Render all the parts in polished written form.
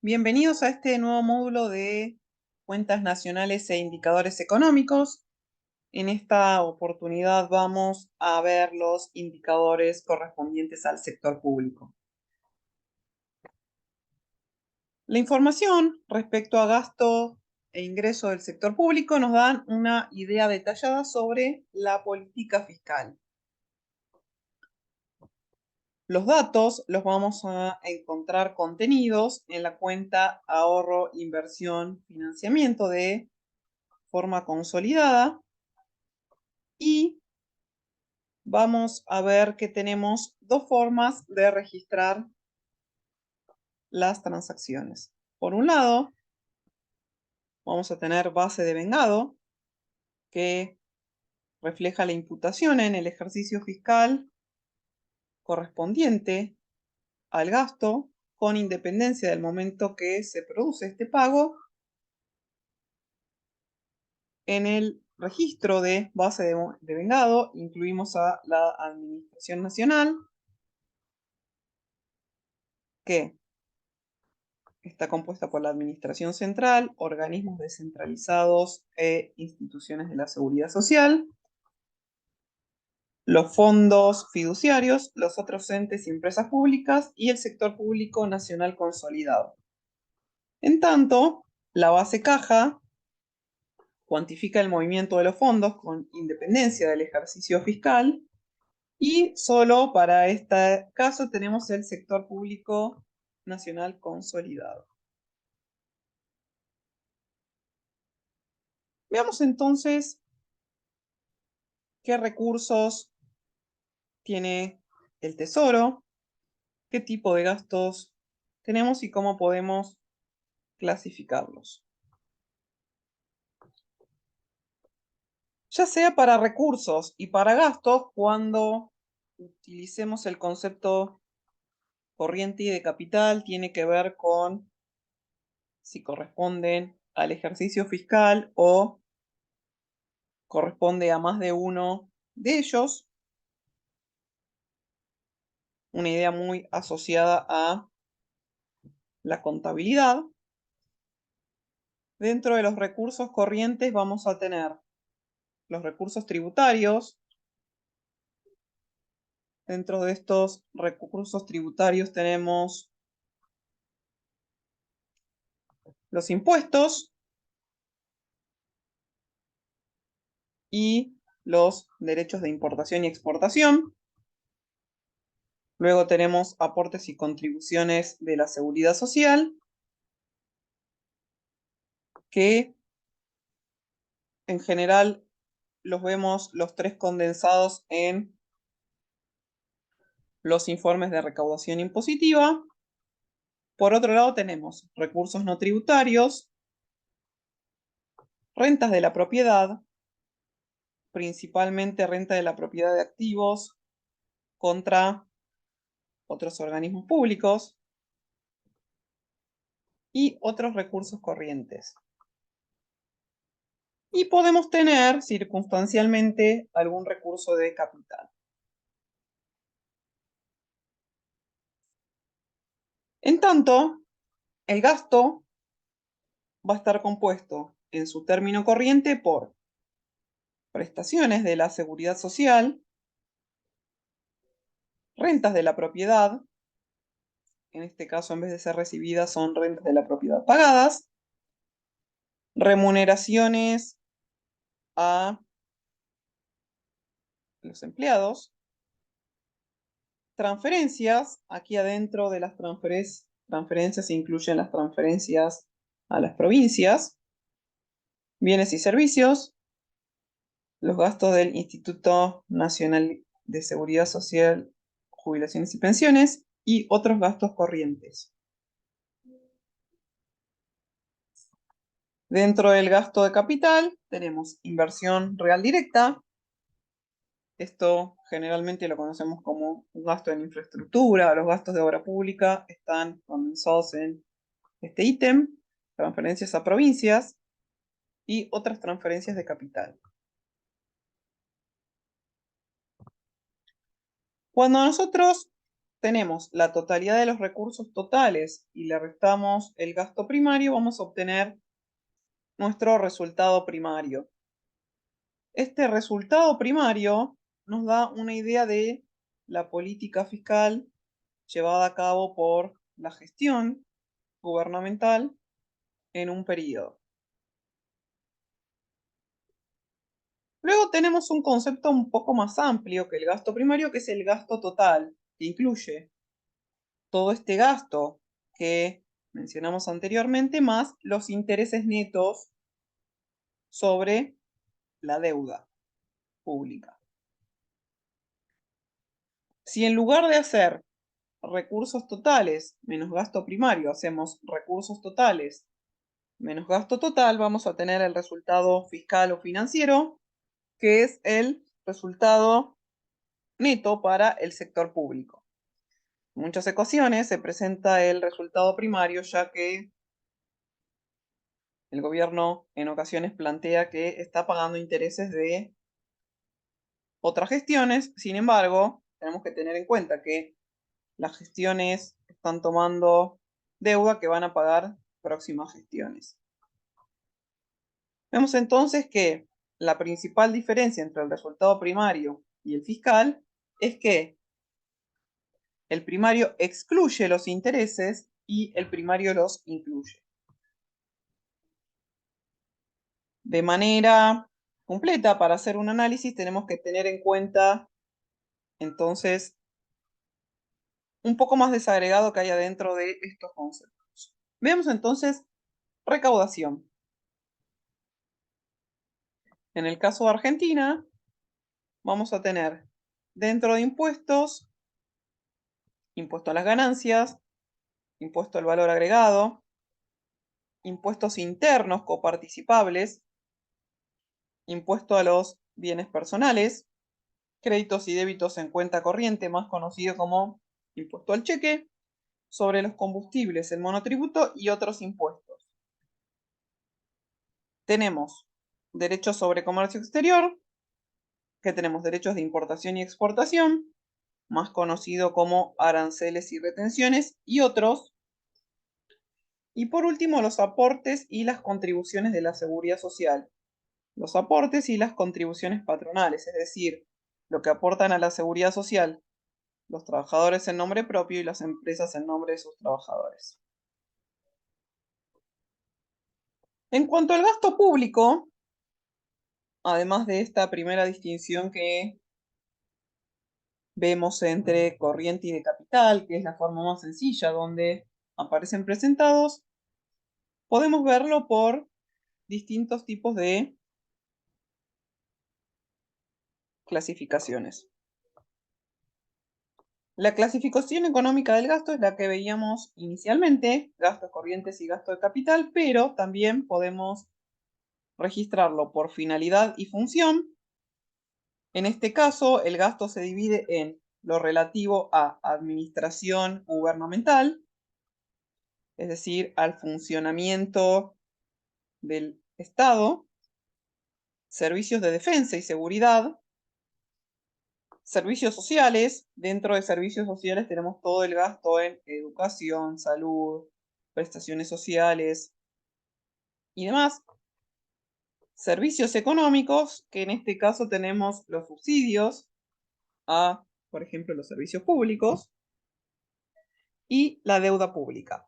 Bienvenidos a este nuevo módulo de cuentas nacionales e indicadores económicos. En esta oportunidad vamos a ver los indicadores correspondientes al sector público. La información respecto a gasto e ingreso del sector público nos dan una idea detallada sobre la política fiscal. Los datos los vamos a encontrar contenidos en la cuenta ahorro, inversión, financiamiento de forma consolidada y vamos a ver que tenemos dos formas de registrar las transacciones. Por un lado, vamos a tener base de vengado, que refleja la imputación en el ejercicio fiscal correspondiente al gasto, con independencia del momento que se produce este pago. En el registro de base de vengado incluimos a la Administración Nacional, que está compuesta por la Administración Central, organismos descentralizados e instituciones de la Seguridad Social, los fondos fiduciarios, los otros entes y empresas públicas y el sector público nacional consolidado. En tanto, la base caja cuantifica el movimiento de los fondos con independencia del ejercicio fiscal y solo para este caso tenemos el sector público nacional consolidado. Veamos entonces qué recursos tiene el Tesoro, qué tipo de gastos tenemos y cómo podemos clasificarlos. Ya sea para recursos y para gastos, cuando utilicemos el concepto corriente y de capital, tiene que ver con si corresponden al ejercicio fiscal o corresponde a más de uno de ellos. Una idea muy asociada a la contabilidad. Dentro de los recursos corrientes vamos a tener los recursos tributarios. Dentro de estos recursos tributarios tenemos los impuestos y los derechos de importación y exportación. Luego tenemos aportes y contribuciones de la Seguridad Social, que en general los vemos los tres condensados en los informes de recaudación impositiva. Por otro lado tenemos recursos no tributarios, rentas de la propiedad, principalmente renta de la propiedad de activos contra otros organismos públicos y otros recursos corrientes. Y podemos tener circunstancialmente algún recurso de capital. En tanto, el gasto va a estar compuesto en su término corriente por prestaciones de la Seguridad Social, rentas de la propiedad, en este caso en vez de ser recibidas son rentas de la propiedad pagadas, remuneraciones a los empleados, transferencias, aquí adentro de las transferencias se incluyen las transferencias a las provincias, bienes y servicios, los gastos del Instituto Nacional de Seguridad Social, jubilaciones y pensiones, y otros gastos corrientes. Dentro del gasto de capital tenemos inversión real directa. Esto generalmente lo conocemos como un gasto en infraestructura. Los gastos de obra pública están condensados en este ítem, transferencias a provincias y otras transferencias de capital. Cuando nosotros tenemos la totalidad de los recursos totales y le restamos el gasto primario, vamos a obtener nuestro resultado primario. Este resultado primario nos da una idea de la política fiscal llevada a cabo por la gestión gubernamental en un periodo. Luego tenemos un concepto un poco más amplio que el gasto primario, que es el gasto total, que incluye todo este gasto que mencionamos anteriormente, más los intereses netos sobre la deuda pública. Si en lugar de hacer recursos totales menos gasto primario, hacemos recursos totales menos gasto total, vamos a tener el resultado fiscal o financiero, que es el resultado neto para el sector público. En muchas ecuaciones se presenta el resultado primario, ya que el gobierno en ocasiones plantea que está pagando intereses de otras gestiones. Sin embargo, tenemos que tener en cuenta que las gestiones están tomando deuda que van a pagar próximas gestiones. Vemos entonces que la principal diferencia entre el resultado primario y el fiscal es que el primario excluye los intereses y el primario los incluye. De manera completa, para hacer un análisis, tenemos que tener en cuenta entonces un poco más desagregado que hay adentro de estos conceptos. Veamos entonces recaudación. En el caso de Argentina, vamos a tener dentro de impuestos, impuesto a las ganancias, impuesto al valor agregado, impuestos internos coparticipables, impuesto a los bienes personales, créditos y débitos en cuenta corriente, más conocido como impuesto al cheque, sobre los combustibles, el monotributo y otros impuestos. Tenemos derechos sobre comercio exterior, que tenemos derechos de importación y exportación, más conocido como aranceles y retenciones, y otros. Y por último, los aportes y las contribuciones de la seguridad social. Los aportes y las contribuciones patronales, es decir, lo que aportan a la seguridad social los trabajadores en nombre propio y las empresas en nombre de sus trabajadores. En cuanto al gasto público, además de esta primera distinción que vemos entre corriente y de capital, que es la forma más sencilla donde aparecen presentados, podemos verlo por distintos tipos de clasificaciones. La clasificación económica del gasto es la que veíamos inicialmente, gastos corrientes y gasto de capital, pero también podemos registrarlo por finalidad y función. En este caso, el gasto se divide en lo relativo a administración gubernamental, es decir, al funcionamiento del Estado, servicios de defensa y seguridad, servicios sociales. Dentro de servicios sociales tenemos todo el gasto en educación, salud, prestaciones sociales y demás. Servicios económicos, que en este caso tenemos los subsidios a, por ejemplo, los servicios públicos y la deuda pública.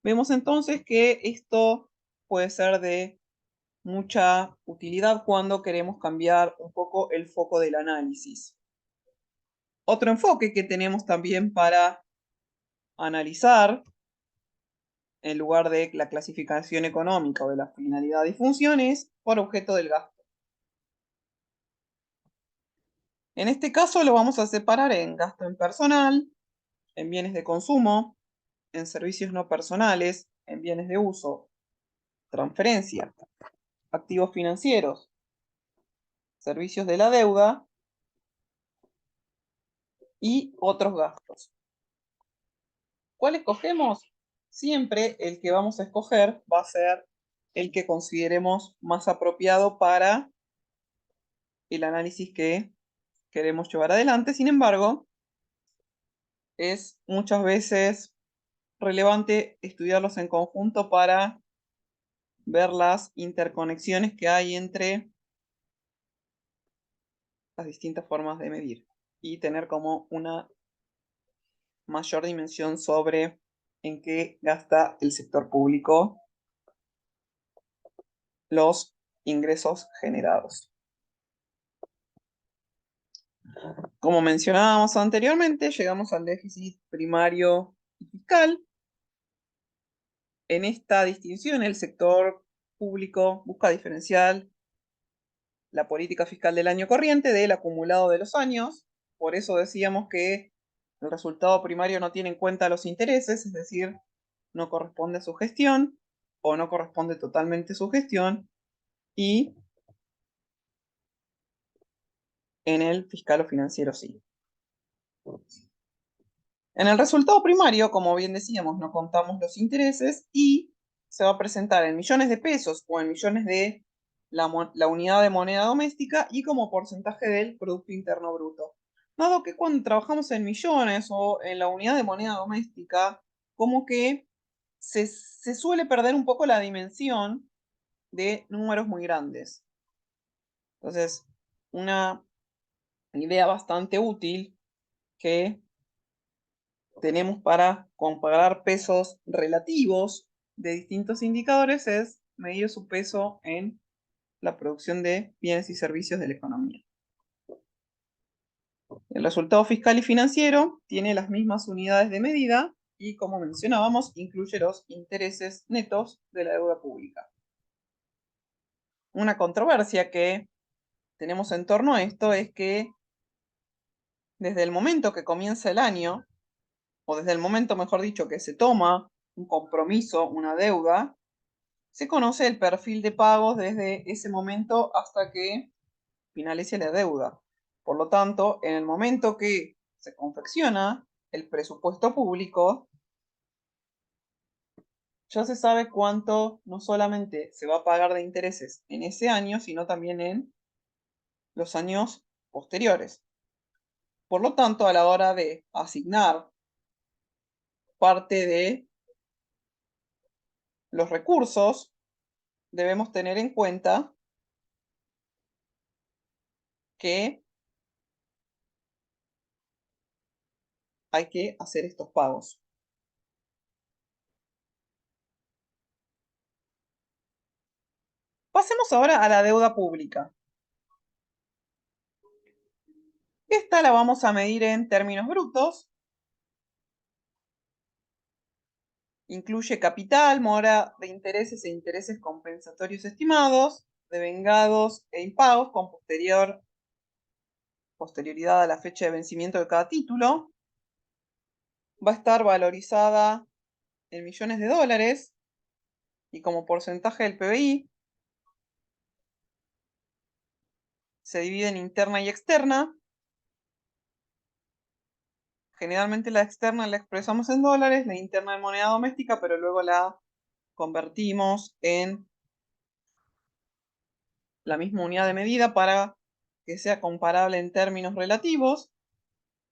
Vemos entonces que esto puede ser de mucha utilidad cuando queremos cambiar un poco el foco del análisis. Otro enfoque que tenemos también para analizar, en lugar de la clasificación económica o de la finalidad y funciones, por objeto del gasto. En este caso lo vamos a separar en gasto en personal, en bienes de consumo, en servicios no personales, en bienes de uso, transferencia, activos financieros, servicios de la deuda y otros gastos. ¿Cuál escogemos? Siempre el que vamos a escoger va a ser el que consideremos más apropiado para el análisis que queremos llevar adelante. Sin embargo, es muchas veces relevante estudiarlos en conjunto para ver las interconexiones que hay entre las distintas formas de medir y tener como una mayor dimensión sobre en qué gasta el sector público los ingresos generados. Como mencionábamos anteriormente, llegamos al déficit primario y fiscal. En esta distinción, el sector público busca diferenciar la política fiscal del año corriente del acumulado de los años. Por eso decíamos que el resultado primario no tiene en cuenta los intereses, es decir, no corresponde a su gestión o no corresponde totalmente a su gestión, y en el fiscal o financiero sí. En el resultado primario, como bien decíamos, no contamos los intereses y se va a presentar en millones de pesos o en millones de la unidad de moneda doméstica y como porcentaje del Producto Interno Bruto. Dado que cuando trabajamos en millones o en la unidad de moneda doméstica, como que se suele perder un poco la dimensión de números muy grandes. Entonces, una idea bastante útil que tenemos para comparar pesos relativos de distintos indicadores es medir su peso en la producción de bienes y servicios de la economía. El resultado fiscal y financiero tiene las mismas unidades de medida y, como mencionábamos, incluye los intereses netos de la deuda pública. Una controversia que tenemos en torno a esto es que desde el momento que comienza el año, o desde el momento, mejor dicho, que se toma un compromiso, una deuda, se conoce el perfil de pagos desde ese momento hasta que finalice la deuda. Por lo tanto, en el momento que se confecciona el presupuesto público, ya se sabe cuánto no solamente se va a pagar de intereses en ese año, sino también en los años posteriores. Por lo tanto, a la hora de asignar parte de los recursos, debemos tener en cuenta que hay que hacer estos pagos. Pasemos ahora a la deuda pública. Esta la vamos a medir en términos brutos. Incluye capital, mora de intereses e intereses compensatorios estimados, devengados e impagos con posterioridad a la fecha de vencimiento de cada título. Va a estar valorizada en millones de dólares y como porcentaje del PBI. Se divide en interna y externa. Generalmente la externa la expresamos en dólares, la interna en moneda doméstica, pero luego la convertimos en la misma unidad de medida para que sea comparable en términos relativos.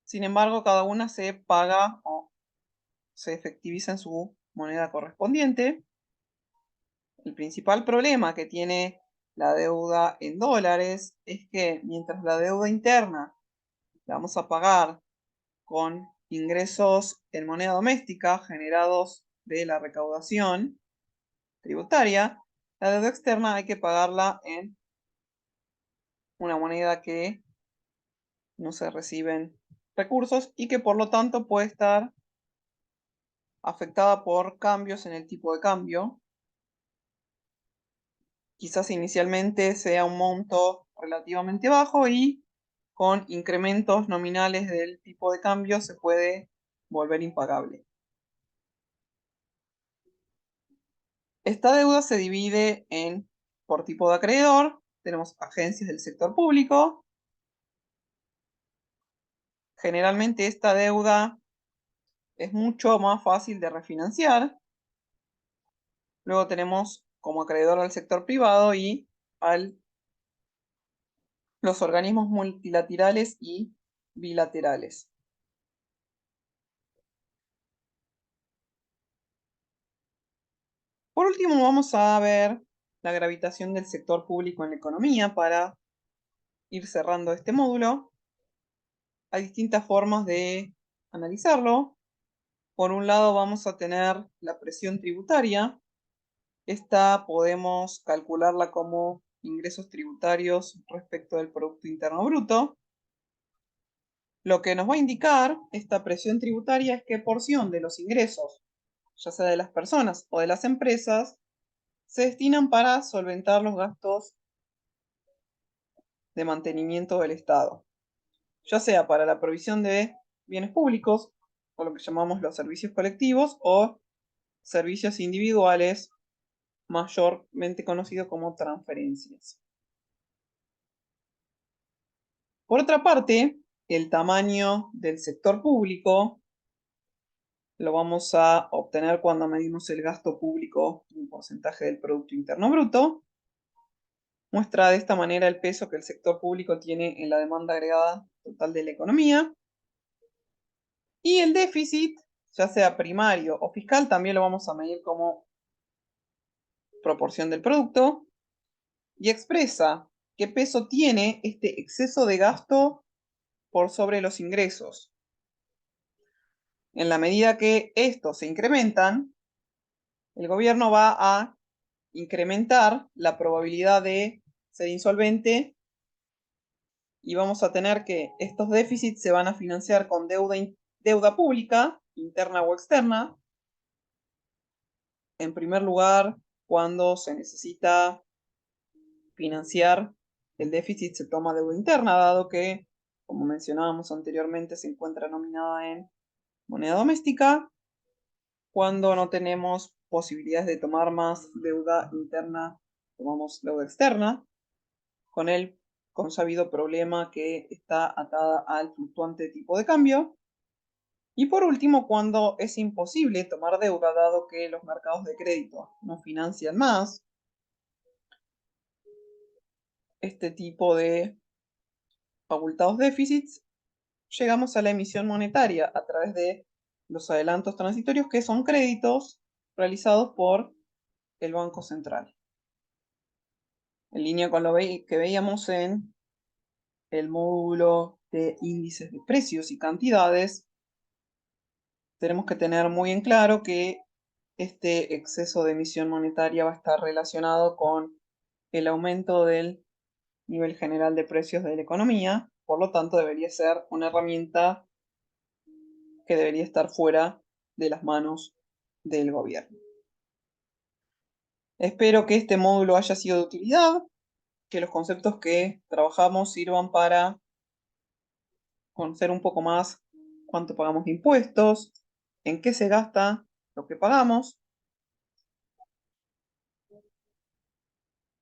Sin embargo, cada una se paga o se efectiviza en su moneda correspondiente. El principal problema que tiene la deuda en dólares es que mientras la deuda interna la vamos a pagar con ingresos en moneda doméstica generados de la recaudación tributaria, la deuda externa hay que pagarla en una moneda que no se reciben recursos y que por lo tanto puede estar afectada por cambios en el tipo de cambio. Quizás inicialmente sea un monto relativamente bajo y con incrementos nominales del tipo de cambio se puede volver impagable. Esta deuda se divide por tipo de acreedor. Tenemos agencias del sector público. Generalmente esta deuda es mucho más fácil de refinanciar. Luego tenemos como acreedor al sector privado y a los organismos multilaterales y bilaterales. Por último, vamos a ver la gravitación del sector público en la economía para ir cerrando este módulo. Hay distintas formas de analizarlo. Por un lado vamos a tener la presión tributaria. Esta podemos calcularla como ingresos tributarios respecto del Producto Interno Bruto. Lo que nos va a indicar esta presión tributaria es qué porción de los ingresos, ya sea de las personas o de las empresas, se destinan para solventar los gastos de mantenimiento del Estado, ya sea para la provisión de bienes públicos, o lo que llamamos los servicios colectivos, o servicios individuales, mayormente conocidos como transferencias. Por otra parte, el tamaño del sector público lo vamos a obtener cuando medimos el gasto público en porcentaje del Producto Interno Bruto. Muestra de esta manera el peso que el sector público tiene en la demanda agregada total de la economía. Y el déficit, ya sea primario o fiscal, también lo vamos a medir como proporción del producto. Y expresa qué peso tiene este exceso de gasto por sobre los ingresos. En la medida que estos se incrementan, el gobierno va a incrementar la probabilidad de ser insolvente y vamos a tener que estos déficits se van a financiar con deuda pública, interna o externa. En primer lugar, cuando se necesita financiar el déficit, se toma deuda interna, dado que, como mencionábamos anteriormente, se encuentra nominada en moneda doméstica. Cuando no tenemos posibilidades de tomar más deuda interna, tomamos deuda externa, con el consabido problema que está atada al fluctuante tipo de cambio. Y por último, cuando es imposible tomar deuda, dado que los mercados de crédito no financian más este tipo de facultados déficits, llegamos a la emisión monetaria a través de los adelantos transitorios, que son créditos realizados por el Banco Central. En línea con lo que veíamos en el módulo de índices de precios y cantidades, tenemos que tener muy en claro que este exceso de emisión monetaria va a estar relacionado con el aumento del nivel general de precios de la economía, por lo tanto debería ser una herramienta que debería estar fuera de las manos del gobierno. Espero que este módulo haya sido de utilidad, que los conceptos que trabajamos sirvan para conocer un poco más cuánto pagamos de impuestos, en qué se gasta lo que pagamos,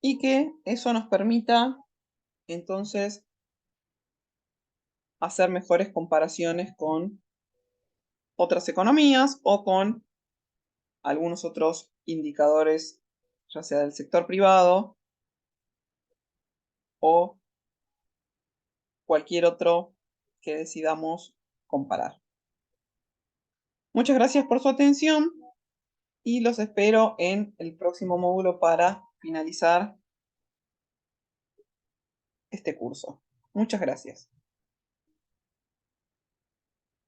y que eso nos permita entonces hacer mejores comparaciones con otras economías o con algunos otros indicadores, ya sea del sector privado o cualquier otro que decidamos comparar. Muchas gracias por su atención y los espero en el próximo módulo para finalizar este curso. Muchas gracias.